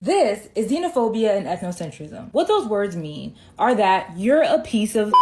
This is xenophobia and ethnocentrism. What those words mean are that you're a piece of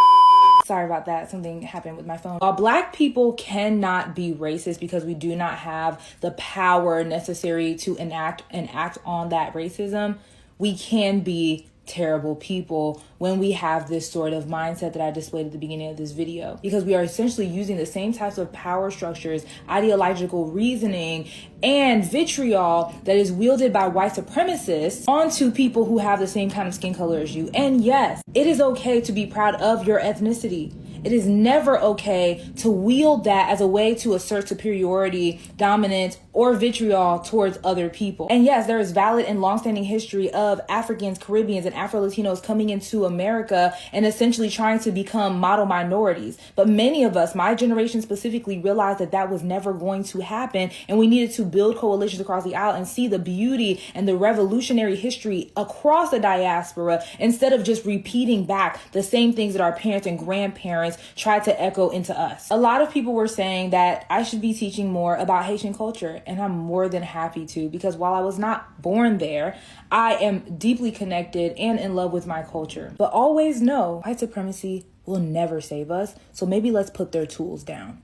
sorry about that, something happened with my phone. While Black people cannot be racist because we do not have the power necessary to enact and act on that racism, we can be terrible people when we have this sort of mindset that I displayed at the beginning of this video, because we are essentially using the same types of power structures, ideological reasoning, and vitriol that is wielded by white supremacists onto people who have the same kind of skin color as you. And yes, it is okay to be proud of your ethnicity. It is never okay to wield that as a way to assert superiority, dominance, or vitriol towards other people. And yes, there is valid and longstanding history of Africans, Caribbeans, and Afro-Latinos coming into America and essentially trying to become model minorities. But many of us, my generation specifically, realized that that was never going to happen, and we needed to build coalitions across the aisle and see the beauty and the revolutionary history across the diaspora instead of just repeating back the same things that our parents and grandparents tried to echo into us. A lot of people were saying that I should be teaching more about Haitian culture, and I'm more than happy to, because while I was not born there, I am deeply connected and in love with my culture. But always know, white supremacy will never save us, so maybe let's put their tools down.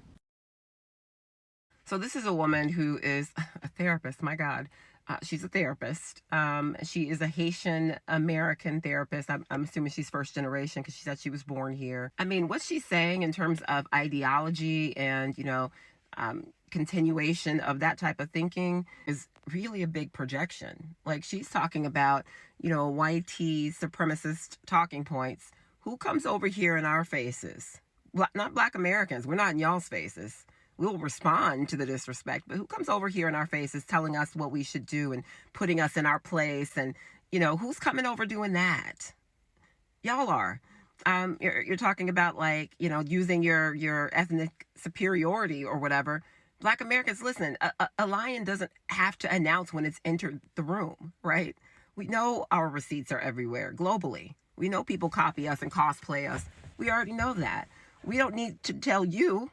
So this is a woman who is a therapist. My God. She's a therapist. She is a Haitian-American therapist. I'm assuming she's first generation because she said she was born here. I mean, what she's saying in terms of ideology and, continuation of that type of thinking is really a big projection. Like, she's talking about, white supremacist talking points. Who comes over here in our faces? Not Black Americans. We're not in y'all's faces. We'll respond to the disrespect, but who comes over here in our faces telling us what we should do and putting us in our place? And, who's coming over doing that? Y'all are. You're talking about, using your ethnic superiority or whatever. Black Americans, listen, a lion doesn't have to announce when it's entered the room, right? We know our receipts are everywhere globally. We know people copy us and cosplay us. We already know that. We don't need to tell you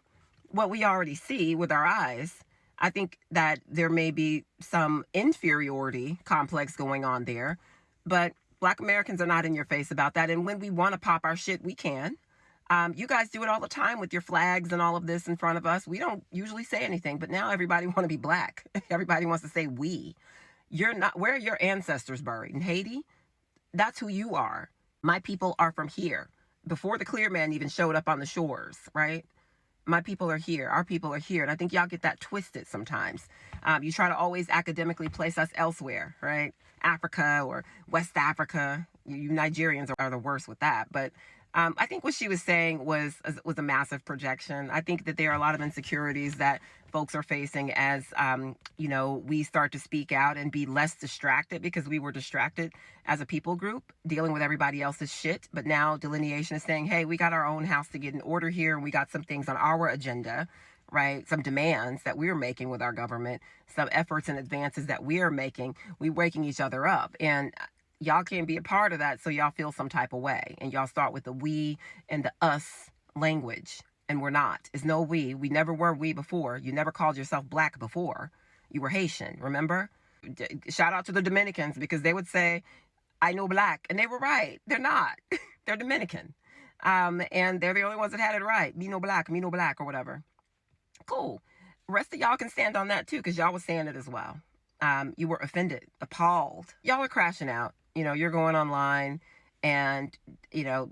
what we already see with our eyes. I think that there may be some inferiority complex going on there, but Black Americans are not in your face about that. And when we want to pop our shit, we can. You guys do it all the time with your flags and all of this in front of us. We don't usually say anything, but now everybody want to be Black. Everybody wants to say we. You're not. Where are your ancestors buried? In Haiti? That's who you are. My people are from here. Before the clear man even showed up on the shores, right? My people are here. Our people are here. And I think y'all get that twisted sometimes. You try to always academically place us elsewhere, right? Africa or West Africa. You Nigerians are the worst with that. But I think what she was saying was a massive projection. I think that there are a lot of insecurities that folks are facing as, we start to speak out and be less distracted, because we were distracted as a people group dealing with everybody else's shit. But now delineation is saying, hey, we got our own house to get in order here, and we got some things on our agenda, right? Some demands that we're making with our government, some efforts and advances that we are making. We're waking each other up. And y'all can't be a part of that, so y'all feel some type of way. And y'all start with the we and the us language. And we're not. It's no we. We never were we before. You never called yourself Black before. You were Haitian, remember? Shout out to the Dominicans, because they would say, I know Black. And they were right. They're not. They're Dominican. And they're the only ones that had it right. Me no Black, or whatever. Cool. The rest of y'all can stand on that too, because y'all was saying it as well. You were offended, appalled. Y'all are crashing out. You're going online and,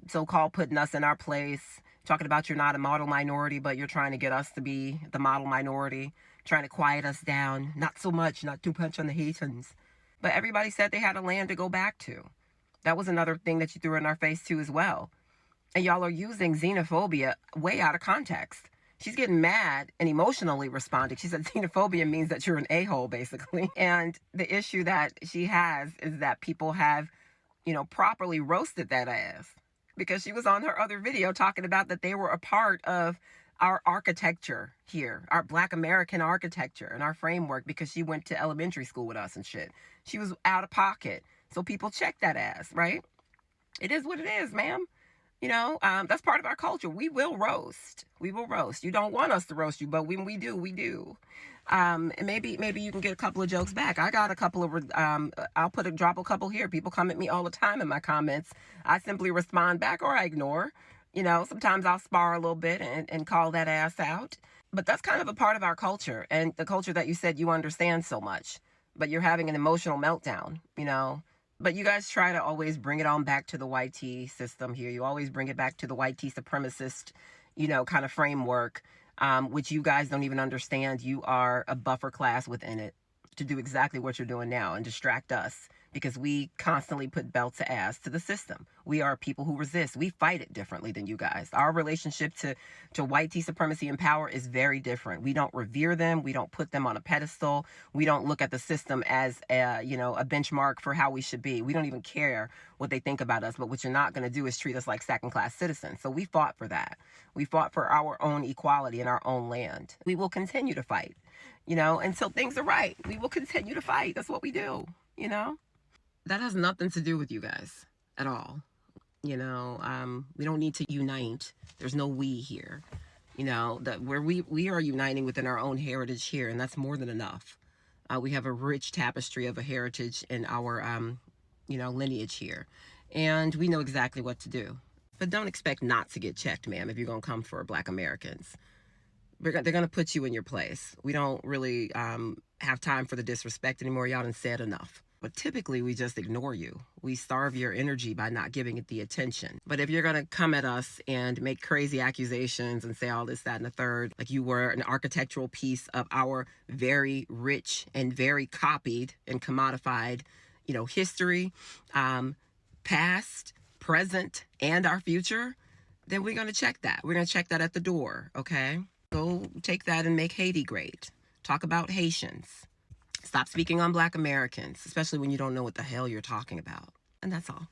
so-called putting us in our place, talking about you're not a model minority, but you're trying to get us to be the model minority, trying to quiet us down. Not so much, not too much on the Haitians. But everybody said they had a land to go back to. That was another thing that you threw in our face too as well. And y'all are using xenophobia way out of context. She's getting mad and emotionally responding. She said xenophobia means that you're an a-hole, basically. And the issue that she has is that people have, properly roasted that ass. Because she was on her other video talking about that they were a part of our architecture here, our Black American architecture and our framework, because she went to elementary school with us and shit. She was out of pocket. So people check that ass, right? It is what it is, ma'am. That's part of our culture. We will roast. We will roast. You don't want us to roast you, but when we do, we do. And maybe you can get a couple of jokes back. I got a couple of I'll drop a couple here. People come at me all the time in my comments. I simply respond back or I ignore. Sometimes I'll spar a little bit and call that ass out. But that's kind of a part of our culture, and the culture that you said you understand so much. But you're having an emotional meltdown, But you guys try to always bring it on back to the white tea system here. You always bring it back to the white tea supremacist, kind of framework, which you guys don't even understand. You are a buffer class within it to do exactly what you're doing now and distract us, because we constantly put belt to ass to the system. We are people who resist. We fight it differently than you guys. Our relationship to white tea supremacy and power is very different. We don't revere them. We don't put them on a pedestal. We don't look at the system as a benchmark for how we should be. We don't even care what they think about us. But what you're not going to do is treat us like second-class citizens. So we fought for that. We fought for our own equality in our own land. We will continue to fight, until things are right. We will continue to fight. That's what we do, That has nothing to do with you guys at all. We don't need to unite. There's no we here. That where we are uniting within our own heritage here, and that's more than enough. We have a rich tapestry of a heritage in our lineage here, and we know exactly what to do. But don't expect not to get checked, ma'am, if you're gonna come for Black Americans. They're gonna put you in your place. We don't really have time for the disrespect anymore. Y'all done said enough. But typically, we just ignore you. We starve your energy by not giving it the attention. But if you're going to come at us and make crazy accusations and say all this, that, and the third, like you were an architectural piece of our very rich and very copied and commodified, history, past, present, and our future, then we're going to check that. We're going to check that at the door, okay? Go take that and make Haiti great. Talk about Haitians. Stop speaking on Black Americans, especially when you don't know what the hell you're talking about. And that's all.